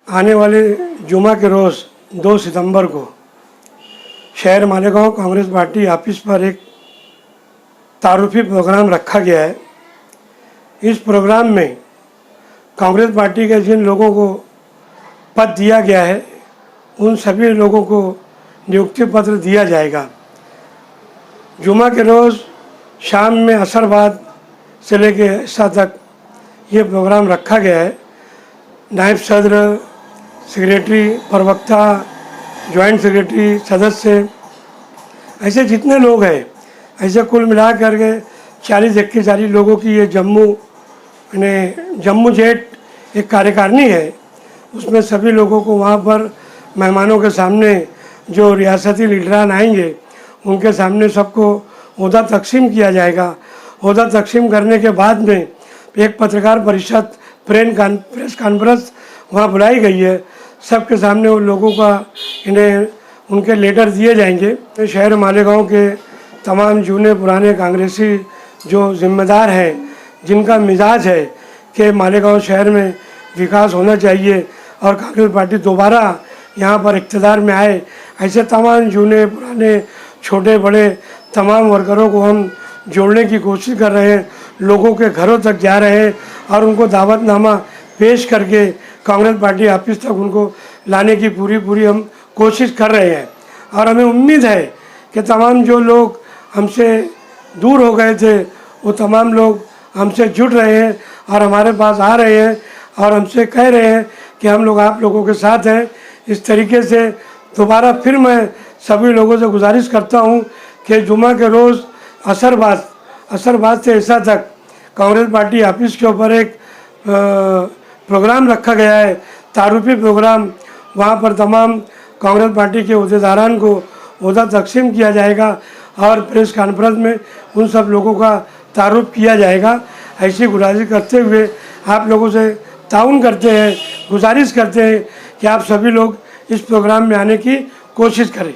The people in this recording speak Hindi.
आने वाले जुमा के रोज़ 2 सितंबर को शहर मालेगांव कांग्रेस पार्टी ऑफिस पर एक तारुफी प्रोग्राम रखा गया है। इस प्रोग्राम में कांग्रेस पार्टी के जिन लोगों को पद दिया गया है उन सभी लोगों को नियुक्ति पत्र दिया जाएगा। जुमा के रोज़ शाम में असर बाद से लेकर ऐसा तक ये प्रोग्राम रखा गया है। नायब सदर, सेक्रेटरी, प्रवक्ता, जॉइंट सेक्रेटरी, सदस्य, ऐसे जितने लोग हैं, ऐसे कुल मिला करके 40 लोगों की ये जम्मू जेट एक कार्यकारिणी है। उसमें सभी लोगों को वहाँ पर मेहमानों के सामने जो रियासती लीडरान आएंगे उनके सामने सबको ओहदा तकसीम किया जाएगा। ओहदा तकसीम करने के बाद में एक पत्रकार परिषद प्रेस कॉन्फ्रेंस वहाँ बुलाई गई है। सबके सामने उन लोगों का इन्हें उनके लेटर दिए जाएंगे। शहर मालेगांव के तमाम जूने पुराने कांग्रेसी जो जिम्मेदार हैं, जिनका मिजाज है कि मालेगांव शहर में विकास होना चाहिए और कांग्रेस पार्टी दोबारा यहाँ पर इक़्तिदार में आए, ऐसे तमाम जूने पुराने छोटे बड़े तमाम वर्करों को हम जोड़ने की कोशिश कर रहे हैं। लोगों के घरों तक जा रहे हैं और उनको दावतनामा पेश करके कांग्रेस पार्टी ऑफिस तक उनको लाने की पूरी हम कोशिश कर रहे हैं। और हमें उम्मीद है कि तमाम जो लोग हमसे दूर हो गए थे वो तमाम लोग हमसे जुड़ रहे हैं और हमारे पास आ रहे हैं और हमसे कह रहे हैं कि हम लोग आप लोगों के साथ हैं। इस तरीके से दोबारा फिर मैं सभी लोगों से गुजारिश करता हूं कि जुमा के रोज़ असर बाद से ऐसा तक कांग्रेस पार्टी ऑफिस के ऊपर एक प्रोग्राम रखा गया है, तारुफी प्रोग्राम। वहाँ पर तमाम कांग्रेस पार्टी के अहदेदारान को ओहदा तकसीम किया जाएगा और प्रेस कॉन्फ्रेंस में उन सब लोगों का तारुफ किया जाएगा। ऐसी गुजारिश करते हुए आप लोगों से ताउन करते हैं, गुजारिश करते हैं कि आप सभी लोग इस प्रोग्राम में आने की कोशिश करें।